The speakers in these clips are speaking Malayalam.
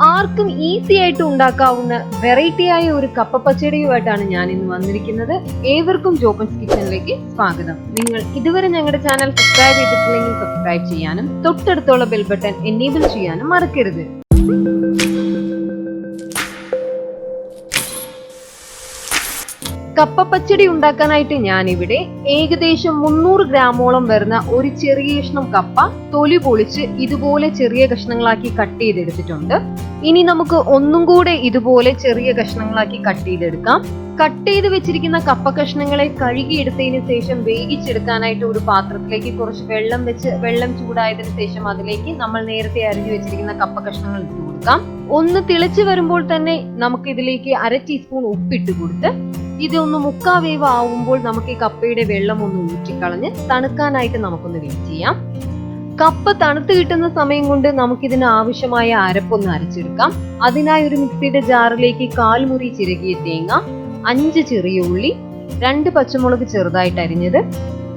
ആർക്കും ഈസി ആയിട്ട് ഉണ്ടാക്കാവുന്ന വെറൈറ്റി ആയ ഒരു കപ്പ പച്ചടിയുമായിട്ടാണ് ഞാൻ ഇന്ന് വന്നിരിക്കുന്നത്. ഏവർക്കും ജോപ്പൻസ് കിച്ചണിലേക്ക് സ്വാഗതം. നിങ്ങൾ ഇതുവരെ ഞങ്ങളുടെ ചാനൽ സബ്സ്ക്രൈബ് ചെയ്തിട്ടില്ലെങ്കിൽ സബ്സ്ക്രൈബ് ചെയ്യാനും തൊട്ടടുത്തുള്ള ബെൽ ബട്ടൺ എനേബിൾ ചെയ്യാനും മറക്കരുത്. കപ്പ പച്ചടി ഉണ്ടാക്കാനായിട്ട് ഞാനിവിടെ ഏകദേശം 300 ഗ്രാമോളം വരുന്ന ഒരു ചെറിയ കഷ്ണം കപ്പ തൊലി പൊളിച്ച് ഇതുപോലെ ചെറിയ കഷ്ണങ്ങളാക്കി കട്ട് ചെയ്തെടുത്തിട്ടുണ്ട്. ഇനി നമുക്ക് ഒന്നും കൂടെ ഇതുപോലെ ചെറിയ കഷ്ണങ്ങളാക്കി കട്ട് ചെയ്തെടുക്കാം. കട്ട് ചെയ്ത് വെച്ചിരിക്കുന്ന കപ്പ കഷ്ണങ്ങളെ കഴുകിയെടുത്തതിന് ശേഷം വേവിച്ചെടുക്കാനായിട്ട് ഒരു പാത്രത്തിലേക്ക് കുറച്ച് വെള്ളം വെച്ച് വെള്ളം ചൂടായതിനു ശേഷം അതിലേക്ക് നമ്മൾ നേരത്തെ അരിഞ്ഞു വെച്ചിരിക്കുന്ന കപ്പ കഷ്ണങ്ങൾ ഇട്ട് കൊടുക്കാം. ഒന്ന് തിളച്ചു വരുമ്പോൾ തന്നെ നമുക്ക് ഇതിലേക്ക് 1/2 ടീസ്പൂൺ ഉപ്പിട്ട് കൊടുത്ത് ഇതൊന്ന് മുക്കാ വേവ് ആവുമ്പോൾ നമുക്ക് ഈ കപ്പയുടെ വെള്ളം ഒന്ന് ഊറ്റിക്കളഞ്ഞ് തണുക്കാനായിട്ട് നമുക്കൊന്ന് വെയിറ്റ് ചെയ്യാം. കപ്പ തണുത്ത് കിട്ടുന്ന സമയം കൊണ്ട് നമുക്കിതിന് ആവശ്യമായ അരപ്പൊന്ന് അരച്ചെടുക്കാം. അതിനായി ഒരു മിക്സിയുടെ ജാറിലേക്ക് 1/4 മുറി ചിരകിയ തേങ്ങ, 5 ചെറിയ ഉള്ളി, 2 പച്ചമുളക് ചെറുതായിട്ട് അരിഞ്ഞത്,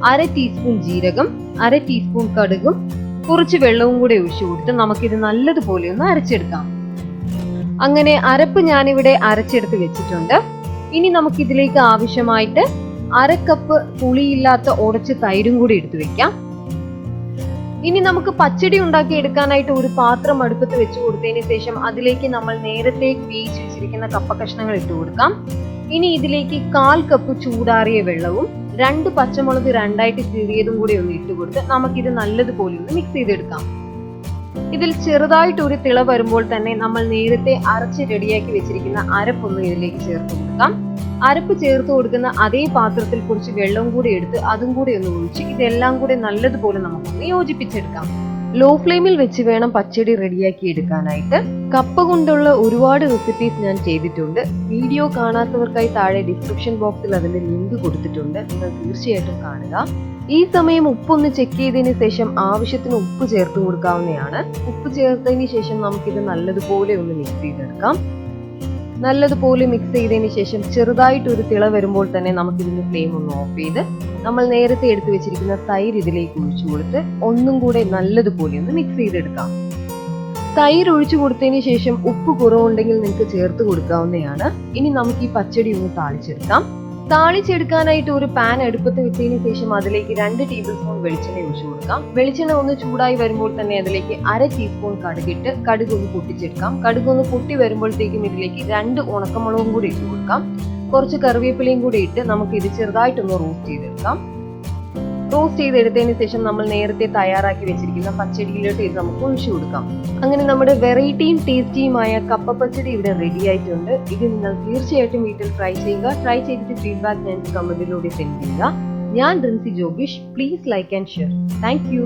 1/2 ടീസ്പൂൺ ജീരകം, 1/2 ടീസ്പൂൺ കടുകും കുറച്ച് വെള്ളവും കൂടെ ഒഴിച്ചു കൊടുത്ത് നമുക്കിത് നല്ലതുപോലെ ഒന്ന് അരച്ചെടുക്കാം. അങ്ങനെ അരപ്പ് ഞാനിവിടെ അരച്ചെടുത്ത് വെച്ചിട്ടുണ്ട്. ഇനി നമുക്ക് ഇതിലേക്ക് ആവശ്യമായിട്ട് 1/2 കപ്പ് പുളിയില്ലാത്ത ഉടച്ച തൈരും കൂടി എടുത്തു വെക്കാം. ഇനി നമുക്ക് പച്ചടി ഉണ്ടാക്കി എടുക്കാനായിട്ട് ഒരു പാത്രം അടുപ്പത്ത് വെച്ച് കൊടുത്തതിന് ശേഷം അതിലേക്ക് നമ്മൾ നേരത്തെ വേവിച്ച് വെച്ചിരിക്കുന്ന കപ്പ കഷ്ണങ്ങൾ ഇട്ട് കൊടുക്കാം. ഇനി ഇതിലേക്ക് 1/4 കപ്പ് ചൂടാറിയ വെള്ളവും 2 പച്ചമുളക് രണ്ടായിട്ട് കീറിയതും കൂടി ഒന്ന് ഇട്ട് കൊടുത്ത് നമുക്കിത് നല്ലതുപോലെ ഒന്ന് മിക്സ് ചെയ്തെടുക്കാം. ഇതിൽ ചെറുതായിട്ട് ഒരു തിള വരുമ്പോൾ തന്നെ നമ്മൾ നേരത്തെ അരച്ച് റെഡിയാക്കി വെച്ചിരിക്കുന്ന അരപ്പൊന്ന് ഇതിലേക്ക് ചേർത്ത് കൊടുക്കാം. അരപ്പ് ചേർത്ത് കൊടുക്കുന്ന അതേ പാത്രത്തിൽ കുറച്ച് വെള്ളം കൂടി എടുത്ത് അതും കൂടി ഒന്ന് ഒഴിച്ച് ഇതെല്ലാം കൂടി നല്ലതുപോലെ നമുക്കൊന്ന് യോജിപ്പിച്ചെടുക്കാം. ലോ ഫ്ലെയിമിൽ വെച്ച് വേണം പച്ചടി റെഡിയാക്കി എടുക്കാനായിട്ട്. കപ്പ കൊണ്ടുള്ള ഒരുപാട് റെസിപ്പീസ് ഞാൻ ചെയ്തിട്ടുണ്ട്. വീഡിയോ കാണാത്തവർക്കായി താഴെ ഡിസ്ക്രിപ്ഷൻ ബോക്സിൽ അതിന്റെ ലിങ്ക് കൊടുത്തിട്ടുണ്ട്. നിങ്ങൾ തീർച്ചയായിട്ടും കാണുക. ഈ സമയം ഉപ്പൊന്ന് ചെക്ക് ചെയ്തതിന് ശേഷം ആവശ്യത്തിന് ഉപ്പ് ചേർത്ത് കൊടുക്കാവുന്നതാണ്. ഉപ്പ് ചേർത്തതിന് ശേഷം നമുക്കിത് നല്ലതുപോലെ ഒന്ന് മിക്സ് ചെയ്തെടുക്കാം. നല്ലതുപോലെ മിക്സ് ചെയ്തതിന് ശേഷം ചെറുതായിട്ട് ഒരു തിള വരുമ്പോൾ തന്നെ നമുക്കിതിന്റെ ഫ്ലെയിം ഒന്ന് ഓഫ് ചെയ്ത് നമ്മൾ നേരത്തെ എടുത്തു വെച്ചിരിക്കുന്ന തൈര് ഇതിലേക്ക് ഒഴിച്ചു കൊടുത്ത് ഒന്നും കൂടെ നല്ലതുപോലെ ഒന്ന് മിക്സ് ചെയ്തെടുക്കാം. തൈര് ഒഴിച്ചു കൊടുത്തതിന് ശേഷം ഉപ്പ് കുറവുണ്ടെങ്കിൽ നിങ്ങൾക്ക് ചേർത്ത് കൊടുക്കാവുന്നതാണ്. ഇനി നമുക്ക് ഈ പച്ചടി ഒന്ന് താളിച്ചെടുക്കാം. താളിച്ചെടുക്കാനായിട്ട് ഒരു പാൻ അടുപ്പത്ത് വെച്ചതിന് ശേഷം അതിലേക്ക് 2 ടേബിൾ സ്പൂൺ വെളിച്ചെണ്ണ ഒഴിച്ചു കൊടുക്കാം. വെളിച്ചെണ്ണ ഒന്ന് ചൂടായി വരുമ്പോൾ തന്നെ അതിലേക്ക് 1/2 ടീസ്പൂൺ കടുകിട്ട് കടുക് ഒന്ന് പൊട്ടിച്ചെടുക്കാം. കടുക് ഒന്ന് പൊട്ടി വരുമ്പോഴത്തേക്കും ഇതിലേക്ക് 2 ഉണക്കമുളകും കൂടി ഇട്ട് കൊടുക്കാം. കുറച്ച് കറിവേപ്പിലയും കൂടി ഇട്ട് നമുക്ക് ഇത് ചെറുതായിട്ടൊന്ന് റോസ്റ്റ് ചെയ്തെടുക്കാം. റോസ്റ്റ് ചെയ്തെടുത്തതിന് ശേഷം നമ്മൾ നേരത്തെ തയ്യാറാക്കി വെച്ചിരിക്കുന്ന പച്ചടിയിലോട്ട് ഇത് നമുക്ക് ഒഴിച്ചു കൊടുക്കാം. അങ്ങനെ നമ്മുടെ വെറൈറ്റിയും ടേസ്റ്റിയുമായ കപ്പ പച്ചടി ഇവിടെ റെഡി ആയിട്ടുണ്ട്. ഇത് നിങ്ങൾ തീർച്ചയായിട്ടും വീട്ടിൽ ട്രൈ ചെയ്യുക. ട്രൈ ചെയ്തിട്ട് ഫീഡ്ബാക്ക് ഞാൻ കമന്റിലൂടെ സെൻഡ് ചെയ്യുക. ഞാൻ Rinsy Jobish. Please like and share. Thank U.